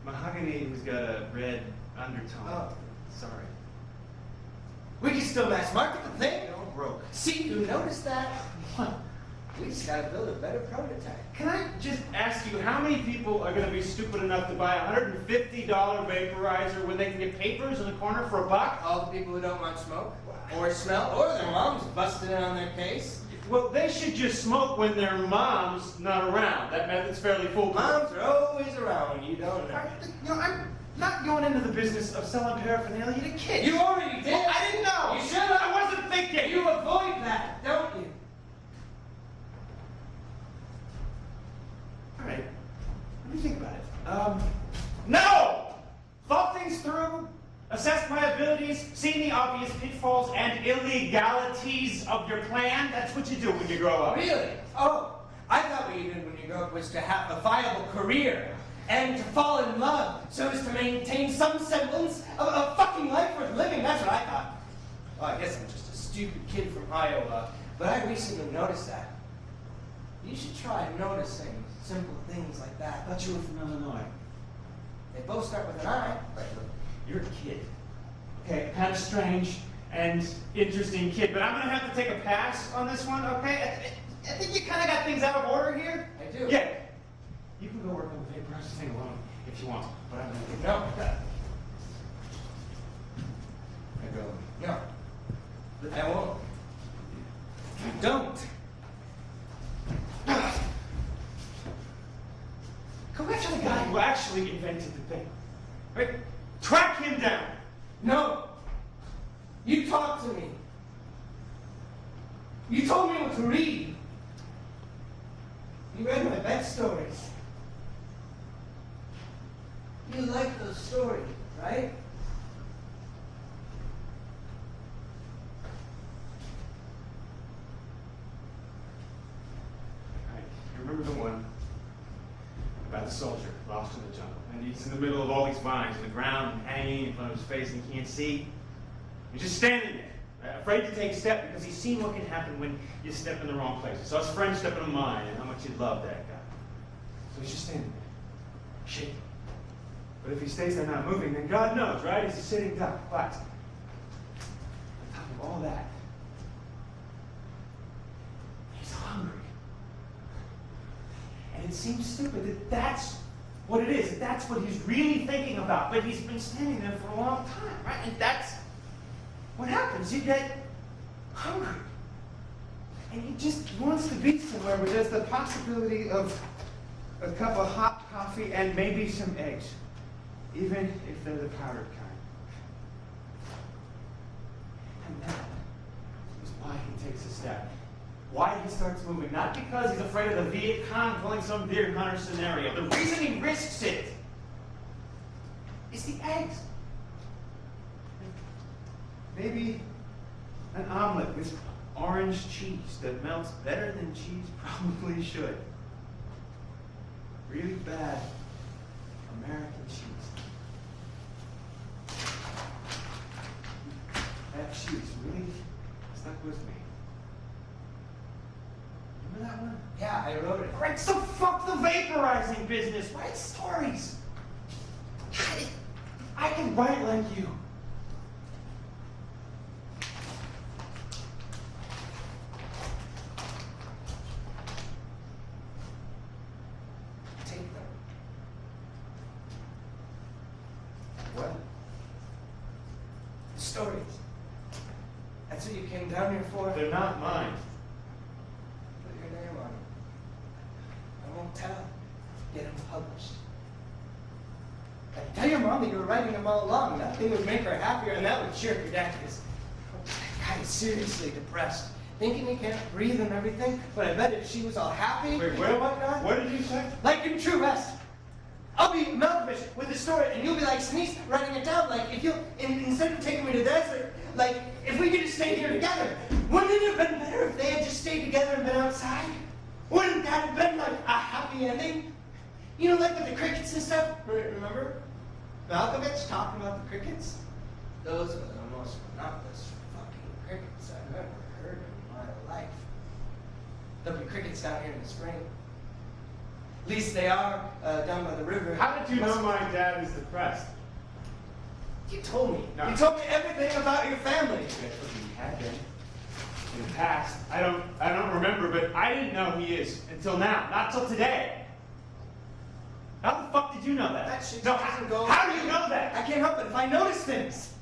Mahogany who's got a red undertone. Oh. Sorry. We can still mass market the thing. They're all broke. See, you noticed that? What? We just gotta build a better prototype. Can I just ask you, how many people are going to be stupid enough to buy a $150 vaporizer when they can get papers in the corner for $1? All the people who don't want smoke, or smell, or their moms busted in on their case. Well, they should just smoke when their mom's not around. That method's fairly foolproof. Moms are always around when you don't know. I'm not going into the business of selling paraphernalia to kids. You already did. Well, I didn't know. You should have. I wasn't thinking. You avoid that, don't you? All right. Let me think about it. No! Thought things through, assessed my abilities, seen the obvious pitfalls and illegalities of your plan. That's what you do when you grow up. Really? Oh, I thought what you did when you grew up was to have a viable career and to fall in love so as to maintain some semblance of a fucking life worth living. That's what I thought. Well, I guess I'm just a stupid kid from Iowa, but I recently noticed that. You should try noticing simple things like that. I thought you were from Illinois. They both start with an I. Right, look, you're a kid. Okay, kind of strange and interesting kid, but I'm going to have to take a pass on this one, okay? I think you kind of got things out of order here. I do. Yeah. You can go work on the vaporizer thing alone if you want, but I'm going to take No. I go. No. I won't. Don't. Go after the guy who actually invented the thing. Right? Track him down. No. You talked to me. You told me what to read. You read my bed stories. You like those stories, right? Right. You remember the one about the soldier lost in the jungle, and he's in the middle of all these vines on the ground and hanging in front of his face, and he can't see. He's just standing there, afraid to take a step because he's seen what can happen when you step in the wrong places. So his friend stepping on mine, and how much he loved that guy. So he's just standing there, shaking. But if he stays there not moving, then God knows, right? He's a sitting duck. But on top of all that, he's hungry. And it seems stupid that that's what it is, that that's what he's really thinking about. But he's been standing there for a long time, right? And that's what happens. You get hungry. And he just wants to be somewhere where there's the possibility of a cup of hot coffee and maybe some eggs. Even if they're the powdered kind. And that is why he takes a step. Why he starts moving. Not because he's afraid of the Viet Cong pulling some deer hunter scenario. The reason he risks it is the eggs. Maybe an omelet with orange cheese that melts better than cheese probably should. Really bad American cheese. That cheese really stuck with me. Remember that one? Yeah, I wrote it. Great, so fuck the vaporizing business. Write stories. I can write like you. Take them. What? Stories. That's what you came down here for? They're not mine. Put your name on them. I won't tell. Get them published. And tell your mom that you were writing them all along. Nothing would make her happier, and that would cheer your dad, because that guy is seriously depressed. Thinking he can't breathe and everything, but I bet if she was all happy Wait, and what? whatnot. What did you say? Like in True West. I'll be Malkovich with the story, and you'll be like Sneeze writing it down. Like if you, instead of taking me to the desert, like if we could just stay here together. Wouldn't it have been better if they had just stayed together and been outside? Wouldn't that have been like a happy ending? You know, like with the crickets and stuff. Remember Malkovich talking about the crickets? Those are the most monotonous fucking crickets I've ever heard in my life. There'll be crickets down here in the spring. At least they are down by the river. How did you know my dad is depressed? You told me. No. You told me everything about your family. He had been. In the past. I don't remember, but I didn't know he is until now. Not till today. How the fuck did you know that? That shit No, doesn't go. how do you know that? I can't help it if I notice things.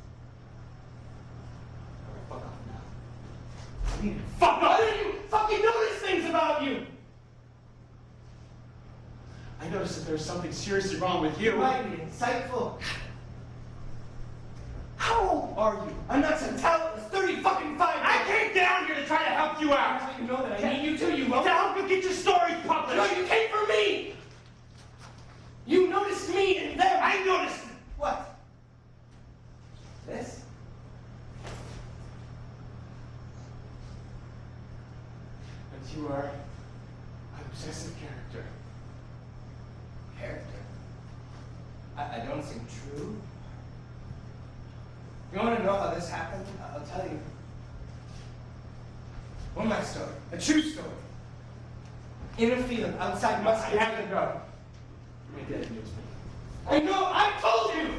Fuck off now. Fuck Why off! don't you fucking notice things about you? I noticed that there's something seriously wrong with you. You might be insightful. How old are you? I'm not some talentless 30 fucking 5. I came down here to try to help you out. You know that I need you too. You won't. To help you get your stories published. No, you came for me. You noticed me and them. I noticed. What? This? That you are an obsessive character. Character? I don't seem true. You want to know how this happened? I'll tell you. One last story. A true story. In a field outside Muscat. I have to go. My dad needs me. I know, I told you!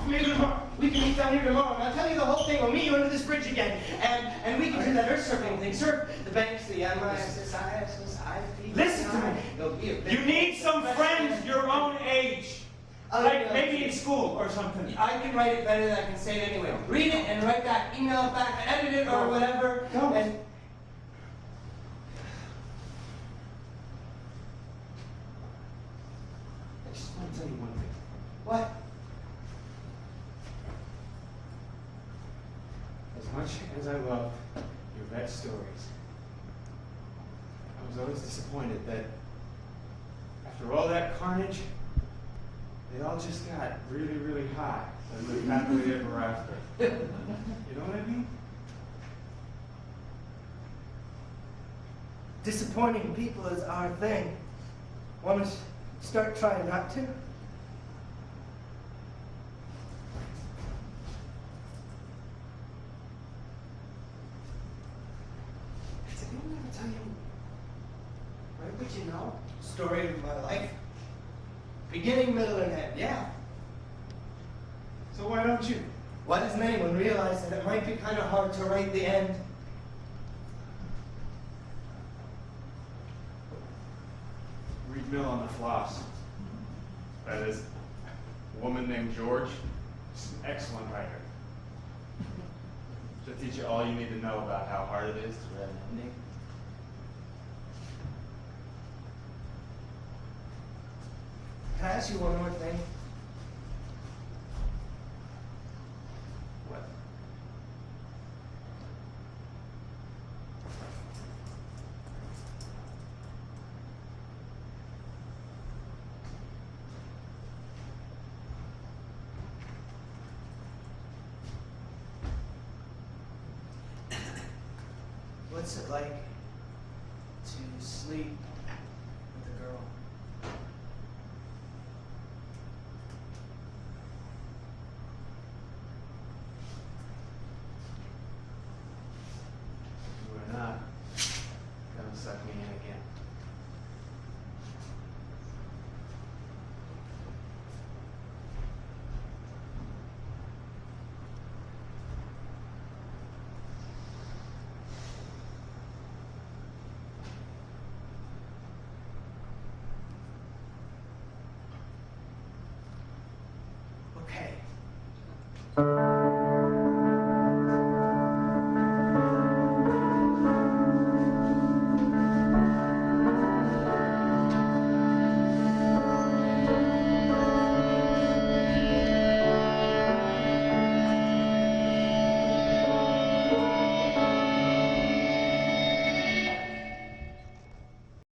Maybe tomorrow. We can meet down here tomorrow, and I'll tell you the whole thing. We'll meet you under this bridge again. And we can do that earth surfing thing. Surf the banks, the MISSIFP. Listen to me. It'll be a big You need some friends your own age. Like maybe in school or something. I can write it better than I can say it anyway. Read it and write back, email it back, edit it or whatever. Don't. And I just want to tell you one thing. what? As much as I love your vet stories, I was always disappointed that after all that carnage, they all just got really, really high and lived happily ever after. You know what I mean? Disappointing people is our thing. Want to start trying not to? Did anyone ever tell you? Right, but you know, story of my life. Beginning, middle, and end. Yeah. So why don't you? Why doesn't anyone realize that it might be kind of hard to write the end? Read Mill on the Floss. That is a woman named George. She's an excellent writer. She'll teach you all you need to know about how hard it is to write an ending. Can I ask you one more thing? What? What's it like to sleep with a girl? You are not gonna suck me in again. Okay.